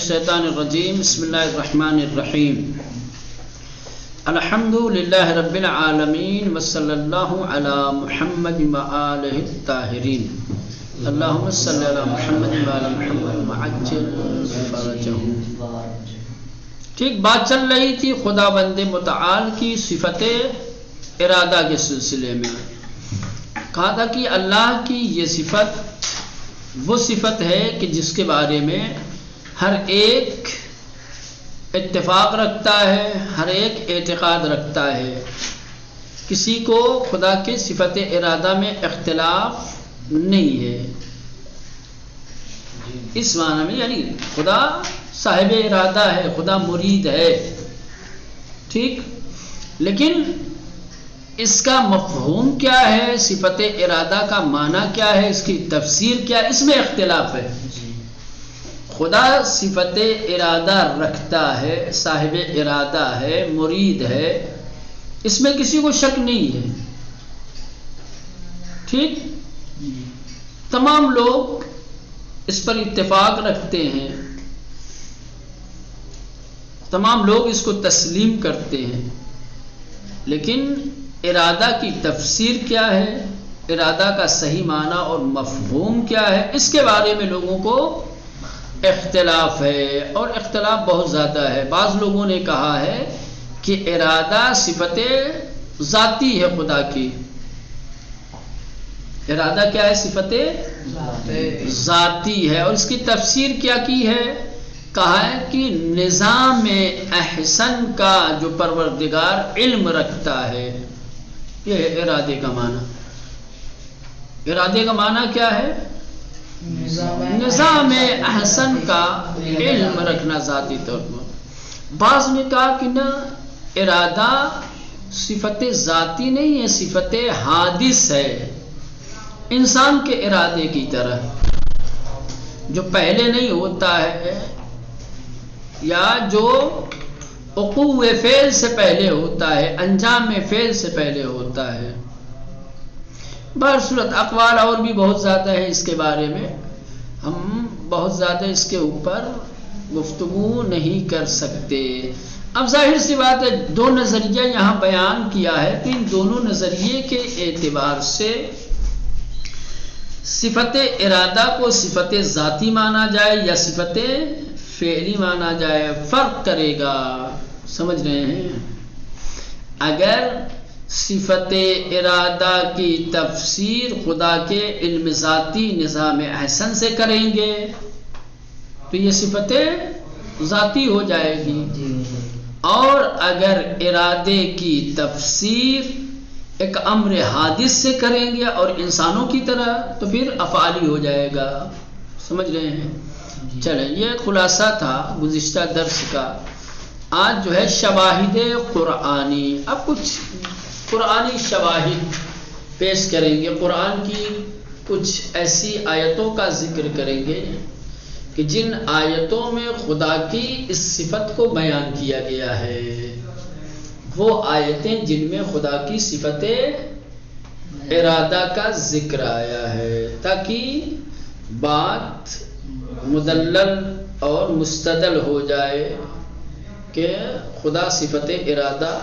الشیطان الرجیم بسم اللہ الرحمن الرحیم الحمدللہ رب العالمین وصلی اللہ علی محمد وآلہ الطاہرین اللہم صلی علی محمد وآل محمد وعجل فرجہم۔ ٹھیک بات چل رہی تھی خداوند متعال کی صفت ارادہ کے سلسلے میں۔ کہا تھا کہ اللہ کی یہ صفت وہ صفت ہے کہ جس کے بارے میں ہر ایک اتفاق رکھتا ہے، ہر ایک اعتقاد رکھتا ہے۔ کسی کو خدا کے صفت ارادہ میں اختلاف نہیں ہے۔ اس معنی میں یعنی خدا صاحب ارادہ ہے، خدا مرید ہے، ٹھیک، لیکن اس کا مفہوم کیا ہے، صفت ارادہ کا معنی کیا ہے، اس کی تفسیر کیا ہے، اس میں اختلاف ہے۔ خدا صفت ارادہ رکھتا ہے، صاحب ارادہ ہے، مرید ہے، اس میں کسی کو شک نہیں ہے، ٹھیک۔ تمام لوگ اس پر اتفاق رکھتے ہیں، تمام لوگ اس کو تسلیم کرتے ہیں، لیکن ارادہ کی تفسیر کیا ہے، ارادہ کا صحیح معنی اور مفہوم کیا ہے، اس کے بارے میں لوگوں کو اختلاف ہے، اور اختلاف بہت زیادہ ہے۔ بعض لوگوں نے کہا ہے کہ ارادہ صفت ذاتی ہے خدا کی۔ ارادہ کیا ہے؟ صفت ذاتی ہے، اور اس کی تفسیر کیا کی ہے؟ کہا ہے کہ نظام احسن کا جو پروردگار علم رکھتا ہے، یہ ہے ارادے کا معنی۔ ارادے کا معنی کیا ہے؟ نظام احسن کا علم رکھنا ذاتی طور پر۔ بعض نے کہا کہ نہ، ارادہ صفت ذاتی نہیں ہے، صفت حادث ہے، انسان کے ارادے کی طرح، جو پہلے نہیں ہوتا ہے یا جو وقوع فعل سے پہلے ہوتا ہے، انجام فعل سے پہلے ہوتا ہے۔ برصورت اقوال اور بھی بہت زیادہ ہے اس کے بارے میں، ہم بہت زیادہ اس کے اوپر گفتگو نہیں کر سکتے۔ اب ظاہر سی بات ہے، دو نظریہ یہاں بیان کیا ہے، تو ان دونوں نظریے کے اعتبار سے صفت ارادہ کو صفت ذاتی مانا جائے یا صفت فعلی مانا جائے، فرق کرے گا، سمجھ رہے ہیں؟ اگر صفت ارادہ کی تفسیر خدا کے علم ذاتی نظام احسن سے کریں گے تو یہ صفت ذاتی ہو جائے گی، اور اگر ارادے کی تفسیر ایک امر حادث سے کریں گے اور انسانوں کی طرح تو پھر افعالی ہو جائے گا، سمجھ رہے ہیں؟ چلیں، یہ خلاصہ تھا گزشتہ درس کا۔ آج جو ہے شواہد قرآنی، اب کچھ قرآنی شواہد پیش کریں گے، قرآن کی کچھ ایسی آیتوں کا ذکر کریں گے کہ جن آیتوں میں خدا کی اس صفت کو بیان کیا گیا ہے، وہ آیتیں جن میں خدا کی صفت ارادہ کا ذکر آیا ہے، تاکہ بات مدلل اور مستدل ہو جائے کہ خدا صفت ارادہ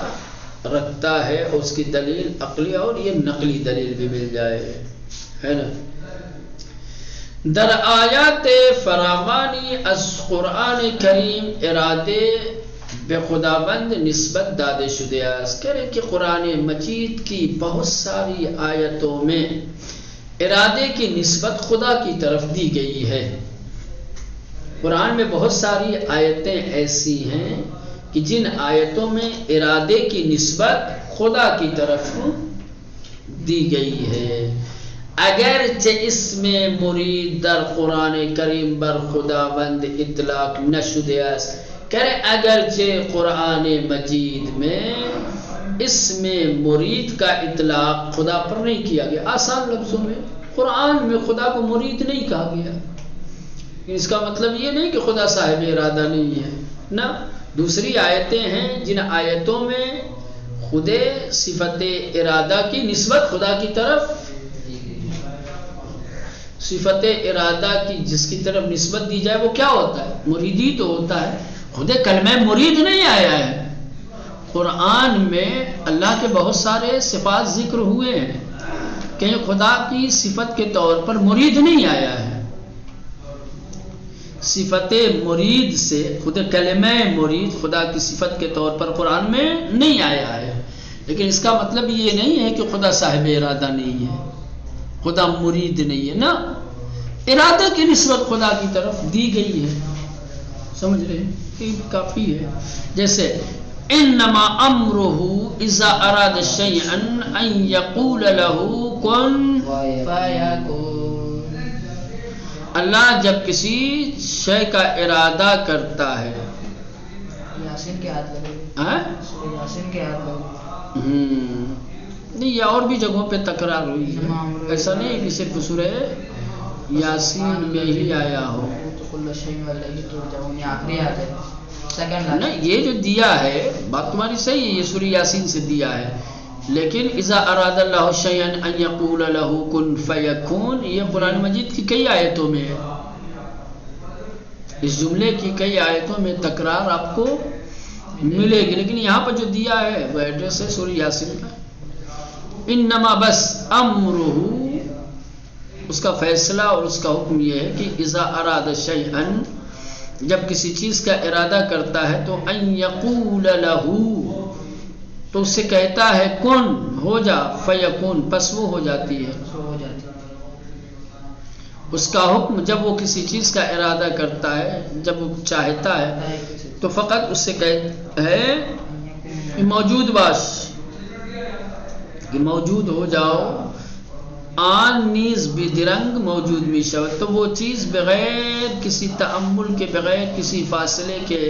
رکھتا ہے، اور اس کی دلیل عقلی اور یہ نقلی دلیل بھی مل جائے، ہے نا۔ در آیات فراوانی از قرآن کریم ارادے بے خداوند نسبت دادے شدے است، کہہ رہے کہ قرآن مجید کی بہت ساری آیتوں میں ارادے کی نسبت خدا کی طرف دی گئی ہے۔ قرآن میں بہت ساری آیتیں ایسی ہیں کہ جن آیتوں میں ارادے کی نسبت خدا کی طرف دی گئی ہے، اگرچہ اس میں مرید در قرآن کریم بر خداوند اطلاق نشده است، کہ اگرچہ قرآن مجید میں اس میں مرید کا اطلاق خدا پر نہیں کیا گیا، آسان لفظوں میں قرآن میں خدا کو مرید نہیں کہا گیا، اس کا مطلب یہ نہیں کہ خدا صاحب ارادہ نہیں ہے، نہ۔ دوسری آیتیں ہیں جن آیتوں میں خود صفت ارادہ کی نسبت خدا کی طرف صفت ارادہ کی جس کی طرف نسبت دی جائے وہ کیا ہوتا ہے؟ مریدی تو ہوتا ہے. خود کلمہ مرید نہیں آیا ہے. قرآن میں اللہ کے بہت سارے صفات ذکر ہوئے ہیں، کہیں خدا کی صفت کے طور پر مرید نہیں آیا ہے. صفت مرید سے خود کلمہ مرید خدا کی صفت کے طور پر قرآن میں نہیں آیا ہے. لیکن اس کا مطلب یہ نہیں ہے کہ خدا صاحب ارادہ نہیں ہے، خدا مرید نہیں ہے. نا، ارادہ کی نسبت خدا کی طرف دی گئی ہے. سمجھ رہے ہیں؟ یہ کافی ہے. جیسے انما امرہ اذا اراد شیئا ان یقول له کن فیکون. اللہ جب کسی شے کا ارادہ کرتا ہے. یاسین کے ہاتھ لگے. یاسین کے ہاتھ لگے. نہیں، یہ اور بھی جگہوں پہ تکرار ہوئی ہے. ایسا نہیں ہے کہ صرف سورہ یاسین میں ہی آیا ہو. نہیں، یہ جو دیا ہے بات تمہاری صحیح ہے، یہ سورہ یاسین سے دیا ہے. لیکن اذا اراد اللہ شیئا ان یقول له کن فیکون، یہ قرآن مجید کی کئی آیتوں میں ہے. اس جملے کی کئی آیتوں میں تکرار آپ کو ملے گی. لیکن یہاں پر جو دیا ہے وہ ایڈریس ہے سورہ یاسین کا. انما بس امرہ، اس کا فیصلہ اور اس کا حکم یہ ہے کہ اذا اراد شیئا، جب کسی چیز کا ارادہ کرتا ہے تو ان یقول له، تو اس سے کہتا ہے کن، ہو جا، فیکون، پس وہ ہو جاتی ہے. اس کا حکم جب وہ کسی چیز کا ارادہ کرتا ہے، جب وہ چاہتا ہے تو فقط اس سے کہتا ہے کہ موجود باش، کہ موجود ہو جاؤ. آن نیز بدرنگ موجود می شود، تو وہ چیز بغیر کسی تأمل کے، بغیر کسی فاصلے کے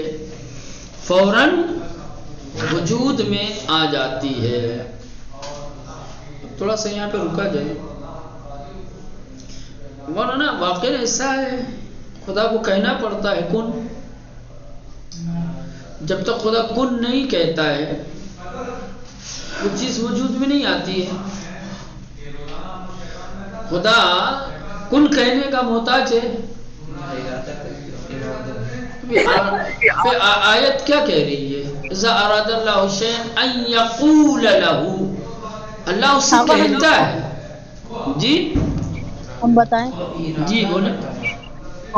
فوراً وجود میں آ جاتی ہے. تھوڑا سا یہاں پہ رکا جائے. ورنہ واقعہ ایسا ہے خدا کو کہنا پڑتا ہے کن. جب تک خدا کن نہیں کہتا ہے وہ چیز وجود میں نہیں آتی ہے. خدا کن کہنے کا محتاج ہے. آیت کیا کہہ رہی ہے؟ اذا اراد اللہ شیئا ان یقول له، اللہ اس سے کہتا ہے. جی ہم بتائیں. جی بولیں.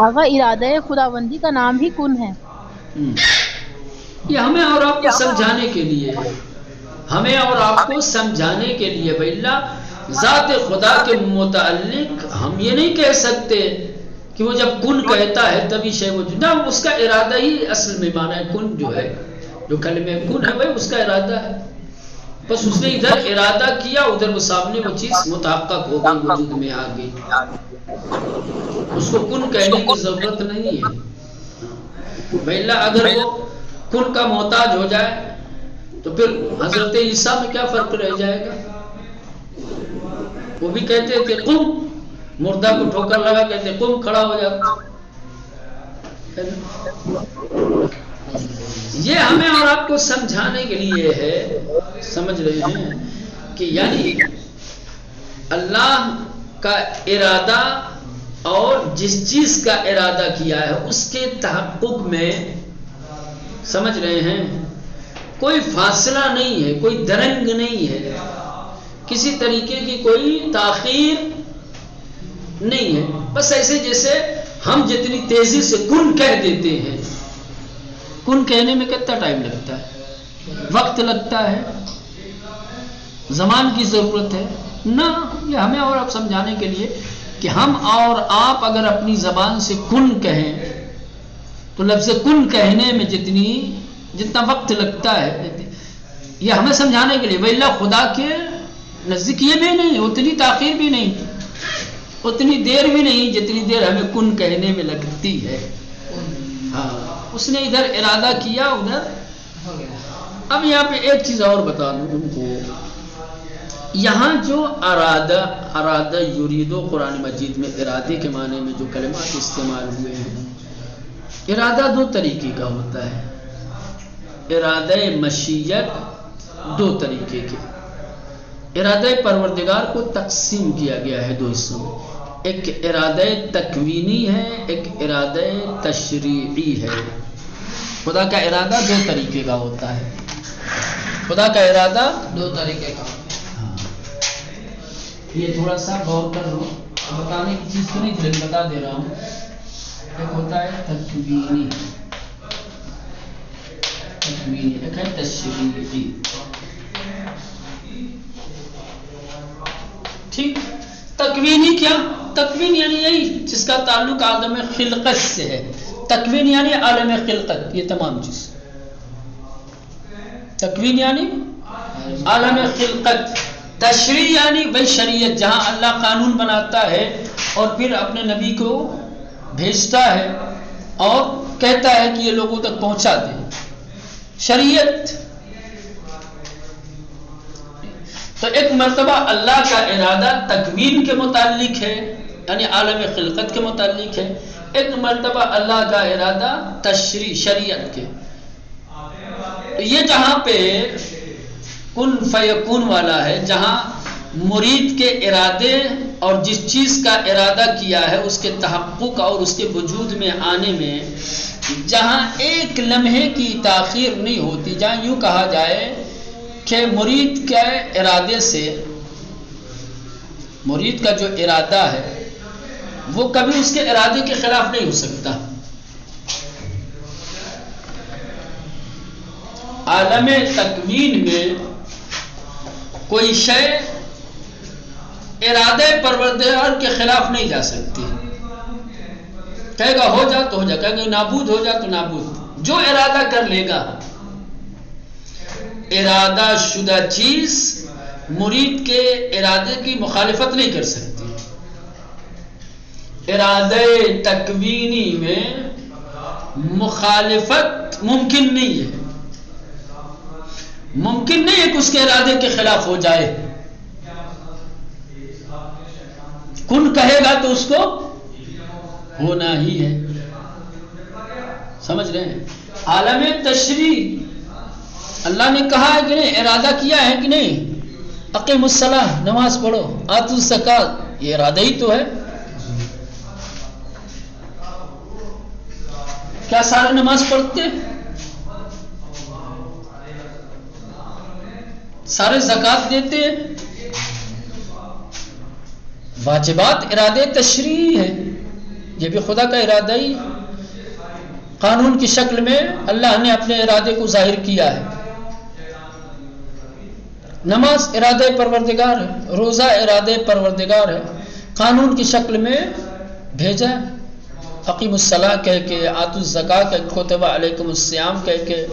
آغا ارادہ خداوندی کا نام ہی کن ہے. یہ ہمیں اور آپ کو سمجھانے کے لیے ہے، ہمیں اور آپ کو سمجھانے کے لیے. بھائی ذات خدا کے متعلق ہم یہ نہیں کہہ سکتے کہ وہ جب کن کہتا ہے تبھی شے وجود، نہ، اس کا ارادہ ہی اصل میں معنی ہے. کن جو ہے، جو کلمہ کن ہے، وہ اس کا ارادہ ہے. بس اس نے ادھر ارادہ کیا، ادھر وہ سامنے وہ چیز متحقق ہو گئی، وجود میں آ گئی. اس کو کن کہنے کی ضرورت نہیں ہے. بھائی اگر وہ کن کا محتاج ہو جائے تو پھر حضرت عیسیٰ میں کیا فرق رہ جائے گا؟ وہ بھی کہتے تھے قم، مردہ کو ٹھوکر لگا کہتے قم، کھڑا ہو جاتا. یہ ہمیں اور آپ کو سمجھانے کے لیے ہے. سمجھ رہے ہیں کہ یعنی اللہ کا ارادہ اور جس چیز کا ارادہ کیا ہے اس کے تحقق میں، سمجھ رہے ہیں، کوئی فاصلہ نہیں ہے، کوئی درنگ نہیں ہے، کسی طریقے کی کوئی تاخیر نہیں ہے. بس ایسے جیسے ہم جتنی تیزی سے کن کہہ دیتے ہیں، کن کہنے میں کتنا ٹائم لگتا ہے، وقت لگتا ہے، زمان کی ضرورت ہے. نہ، یہ ہمیں اور آپ سمجھانے کے لیے کہ ہم اور آپ اگر اپنی زبان سے کن کہیں تو لفظ کن کہنے میں جتنا وقت لگتا ہے، یہ ہمیں سمجھانے کے لیے. بھائی اللہ خدا کے نزدیک یہ بھی نہیں، اتنی تاخیر بھی نہیں، اتنی دیر بھی نہیں جتنی دیر ہمیں کن کہنے میں لگتی ہے. ہاں، اس نے ادھر ارادہ کیا، ادھر. اب یہاں پہ ایک چیز اور بتا دوں ان کو. یہاں جو ارادہ یریدو قرآن مجید میں ارادے کے معنی میں جو کلمات استعمال ہوئے ہیں، ارادہ دو طریقے کا ہوتا ہے. ارادہ مشیت دو طریقے کے. ارادہ پروردگار کو تقسیم کیا گیا ہے دو حصوں میں. ایک ارادہ تکوینی ہے، ایک ارادہ تشریعی ہے۔ خدا کا ارادہ دو طریقے کا ہوتا ہے، خدا کا ارادہ دو طریقے کا۔ ہاں، یہ تھوڑا سا غور کر لو، بتانے کی چیز تو نہیں تھی لیکن بتا دے رہا ہوں۔ ایک ہوتا ہے تکوینی، ایک ہے تشریعی۔ ٹھیک، تکوینی کیا؟ تکوین یعنی یہی جس کا تعلق عالم خلقت سے ہے۔ تکوین یعنی عالم خلقت، یہ تمام چیز۔ تکوین یعنی عالم خلقت، تشریع یعنی وہی شریعت جہاں اللہ قانون بناتا ہے اور پھر اپنے نبی کو بھیجتا ہے اور کہتا ہے کہ یہ لوگوں تک پہنچا دے، شریعت۔ تو ایک مرتبہ اللہ کا ارادہ تکوین کے متعلق ہے، یعنی عالم خلقت کے متعلق ہے، ایک مرتبہ اللہ کا ارادہ تشریع شریعت کے۔ تو یہ جہاں پہ کن فیکون والا ہے، جہاں مرید کے ارادے اور جس چیز کا ارادہ کیا ہے اس کے تحقق اور اس کے وجود میں آنے میں جہاں ایک لمحے کی تاخیر نہیں ہوتی، جہاں یوں کہا جائے کہ مرید کے ارادے سے، مرید کا جو ارادہ ہے وہ کبھی اس کے ارادے کے خلاف نہیں ہو سکتا۔ عالم تکوین میں کوئی شے ارادے پروردگار کے خلاف نہیں جا سکتی، کہے گا ہو جا تو ہو جا، کہے گا نابود ہو جا تو نابود، جو ارادہ کر لے گا۔ ارادہ شدہ چیز مرید کے ارادے کی مخالفت نہیں کر سکتی۔ ارادہ تکوینی میں مخالفت ممکن نہیں ہے، ممکن نہیں ہے کہ اس کے ارادے کے خلاف ہو جائے۔ کن کہے گا تو اس کو ہونا ہی ہے، سمجھ رہے ہیں؟ عالم تشریع اللہ نے کہا ہے کہ نہیں، ارادہ کیا ہے کہ نہیں، اقیم الصلاۃ، نماز پڑھو، آتوا الزکوٰۃ، یہ ارادہ ہی تو ہے۔ کیا سارے نماز پڑھتے؟ سارے زکوٰۃ دیتے ہیں؟ واجبات ارادے تشریعی ہے، یہ بھی خدا کا ارادہ ہی، قانون کی شکل میں اللہ نے اپنے ارادے کو ظاہر کیا ہے۔ نماز ارادہ پروردگار ہے، روزہ ارادہ پروردگار ہے، قانون کی شکل میں بھیجا، اقیم الصلاۃ کہہ کے، آتوا الزکوٰۃ کہہ کے، کتب علیکم الصیام کہہ کے،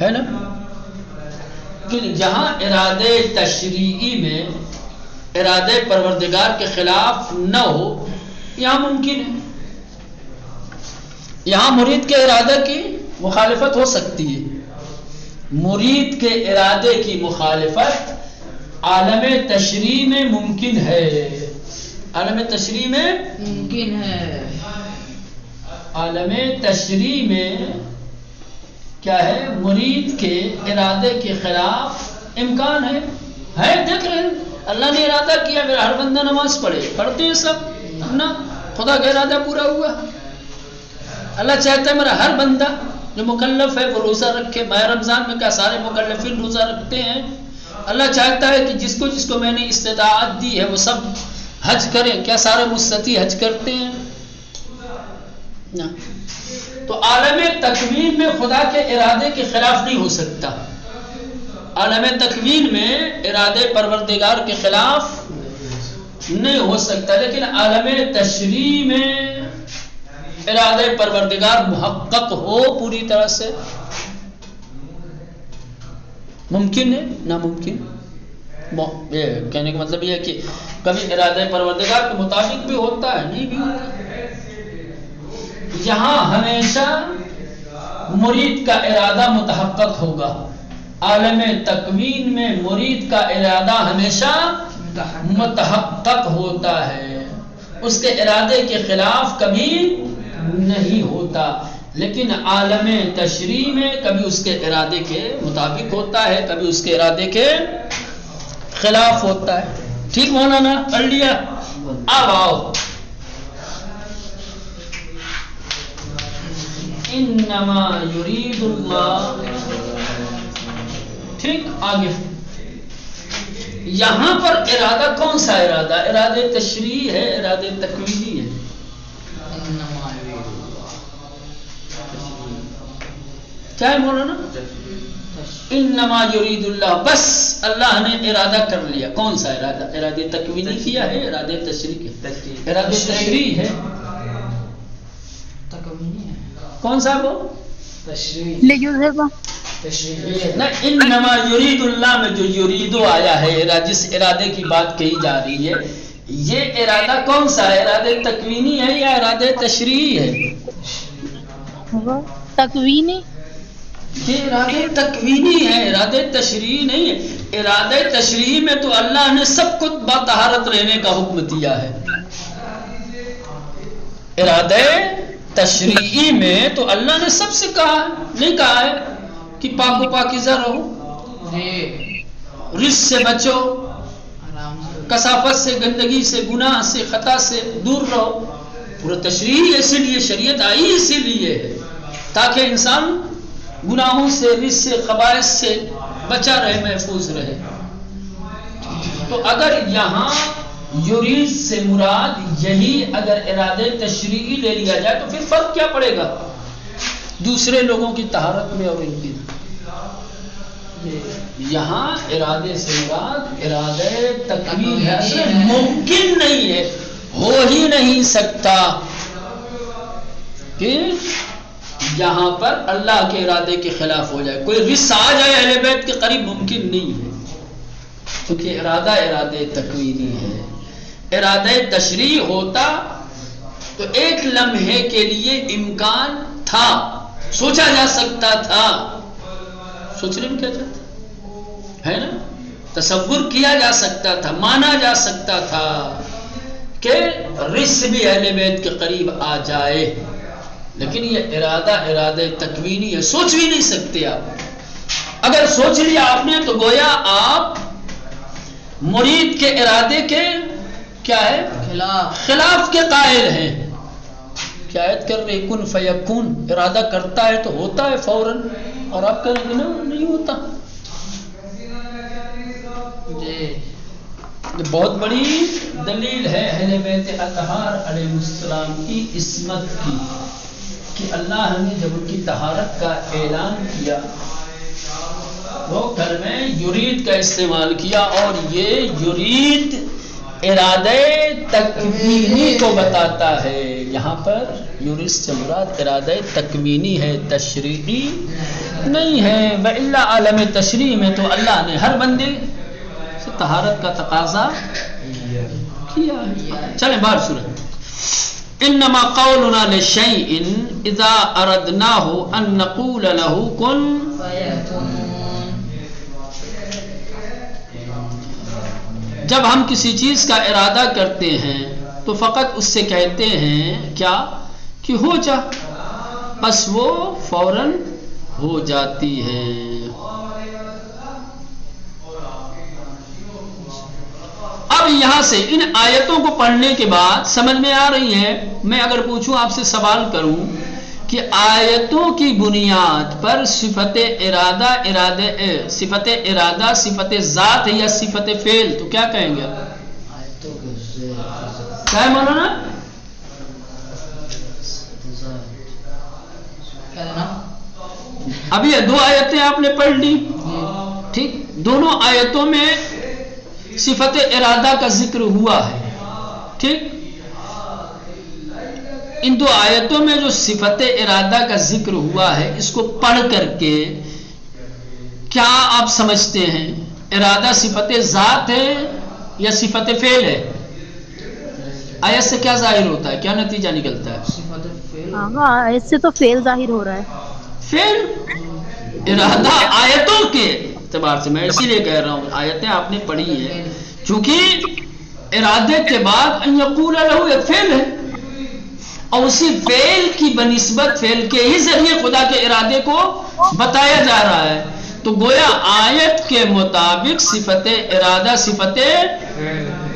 ہے نا؟ جہاں ارادہ تشریعی میں ارادہ پروردگار کے خلاف نہ ہو، یہاں ممکن ہے، یہاں مرید کے ارادہ کی مخالفت ہو سکتی ہے۔ مرید کے ارادے کی مخالفت عالم تشریع میں ممکن ہے، عالم تشریع میں ممکن ہے، عالم تشریع میں کیا ہے، مرید کے ارادے کے خلاف امکان ہے، دیکھ رہے ہیں اللہ نے ارادہ کیا میرا ہر بندہ نماز پڑھے، پڑھتے ہیں سب، اپنا خدا کا ارادہ پورا ہوا۔ اللہ چاہتا ہے میرا ہر بندہ جو مکلف ہے وہ روزہ رکھے۔ ماہ رمضان میں کیا سارے مکلفین روزہ رکھتے ہیں؟ اللہ چاہتا ہے کہ جس کو میں نے استطاعت دی ہے وہ سب حج کریں، کیا سارے مستطیع حج کرتے ہیں؟ نہ۔ تو عالم تکوین میں خدا کے ارادے کے خلاف نہیں ہو سکتا، عالم تکوین میں ارادے پروردگار کے خلاف نہیں ہو سکتا، لیکن عالم تشریع میں ارادے پروردگار محقق ہو پوری طرح سے ممکن ہے، ناممکن۔ کہنے کا مطلب یہ ہے کہ کبھی ارادہ پروردگار کے مطابق بھی ہوتا ہے، نہیں بھی ہوتا۔ یہاں ہمیشہ مرید کا ارادہ متحقق ہوگا، عالم تکوین میں مرید کا ارادہ ہمیشہ متحقق ہوتا ہے، اس کے ارادے کے خلاف کبھی نہیں ہوتا، لیکن عالم تشریع میں کبھی اس کے ارادے کے مطابق ہوتا ہے، کبھی اس کے ارادے کے خلاف ہوتا ہے۔ ٹھیک مولانا پڑھ لیا. اب آؤ انما یرید اللہ. ٹھیک آگے یہاں پر ارادہ کون سا ارادہ؟ ارادہ تشریع ہے، ارادہ تکوینی ہے؟ کیا ہے مولانا؟ انما یرید اللہ، بس اللہ نے ارادہ کر لیا. کون سا ارادہ؟ ارادہ تکوینی کیا ہے، ارادہ تشریع کیا؟ ارادہ تشریع ہے. کون سا وہ؟ انما یرید اللہ میں جو یریدو آیا ہے، جس ارادے کی بات کہی جا رہی ہے، یہ ارادہ کون سا ہے؟ ارادہ تکوینی ہے یا ارادہ تشریعی ہے؟ تکوینی. یہ ارادہ تکوینی ہے، ارادہ تشریعی نہیں ہے. ارادہ تشریعی میں تو اللہ نے سب کو باطہارت رہنے کا حکم دیا ہے. ارادہ تشریعی میں تو اللہ نے سب سے کہا ہے، نہیں کہا ہے کہ پاک و پاکیزہ رہو، رزق سے بچو، کثافت سے، گندگی سے، گناہ سے، خطا سے دور رہو. پورا تشریعی اسی لیے شریعت آئی اسی لیے ہے تاکہ انسان گناہوں سے، رزق سے، خبائث سے بچا رہے، محفوظ رہے. تو اگر یہاں یرید سے مراد یہی اگر ارادہ تشریعی لے لیا جائے تو پھر فرق کیا پڑے گا دوسرے لوگوں کی طہارت میں اور ان کی؟ یہاں ارادے سے مراد ارادہ تکوین ہے. ممکن نہیں ہے، ہو ہی نہیں سکتا کہ یہاں پر اللہ کے ارادے کے خلاف ہو جائے، کوئی رزق آ جائے اہل بیت کے قریب، ممکن نہیں ہے. کیونکہ ارادہ تکوینی ہے. ارادہ تشریع ہوتا تو ایک لمحے کے لیے امکان تھا، سوچا جا سکتا تھا. سوچنے میں کیا چاہتا ہے نا، تصور کیا جا سکتا تھا، مانا جا سکتا تھا کہ رزق بھی اہل بیت کے قریب آ جائے. لیکن یہ ارادہ تکوینی ہے، سوچ بھی نہیں سکتے آپ. اگر سوچ لیا آپ نے تو گویا آپ مرید کے ارادے کے کیا ہے؟ خلاف کے قائل ہیں. کیا آیت کر رہے کن فیکون، ارادہ کرتا ہے تو ہوتا ہے فوراً، اور آپ کہیں گے نا نہیں ہوتا. یہ بہت بڑی دلیل ہے اہل بیت اطہار علیہ السلام کی عصمت کی کہ اللہ نے جب ان کی طہارت کا اعلان کیا وہ کلمہ یرید کا استعمال کیا، اور یہ یرید ارادہ تکوینی کو بتاتا ہے. یہاں پر یرید سے مراد ارادہ تکوینی ہے، تشریعی نہیں ہے. وَإِلَّا عالم تشریع میں تو اللہ نے ہر بندے سے طہارت کا تقاضا کیا ہے. چلیں بار صورت. انما قولنا لشيء اذا اردناه ان نقول له كن فيكون. جب ہم کسی چیز کا ارادہ کرتے ہیں تو فقط اس سے کہتے ہیں کیا کہ ہو جا، بس وہ فوراً ہو جاتی ہے. اب یہاں سے ان آیتوں کو پڑھنے کے بعد سمجھ میں آ رہی ہے. میں اگر پوچھوں آپ سے سوال کروں کہ آیتوں کی بنیاد پر صفت ارادہ صفت ذات ہے یا صفت فعل، تو کیا کہیں گے؟ کیا ہے مولانا؟ ابھی دو آیتیں آپ نے پڑھ لی، ٹھیک، دونوں آیتوں میں صفت ارادہ کا ذکر ہوا ہے، ٹھیک. ان دو آیتوں میں جو صفت ارادہ کا ذکر ہوا ہے اس کو پڑھ کر کے کیا آپ سمجھتے ہیں؟ ارادہ صفت ذات ہے یا صفت فعل ہے؟ آیت سے کیا ظاہر ہوتا ہے، کیا نتیجہ نکلتا ہے؟ ہاں آیت سے تو فعل ظاہر ہو رہا ہے. فعل ارادہ آیتوں کے اعتبار سے، میں اسی لیے کہہ رہا ہوں آیتیں آپ نے پڑھی ہیں، چونکہ ارادے کے بعد ان یقول لہو ایک فعل ہے، اور اسی فعل کی بنسبت فعل کے ہی ذریعے خدا کے ارادے کو بتایا جا رہا ہے. تو گویا آیت کے مطابق صفت ارادہ صفت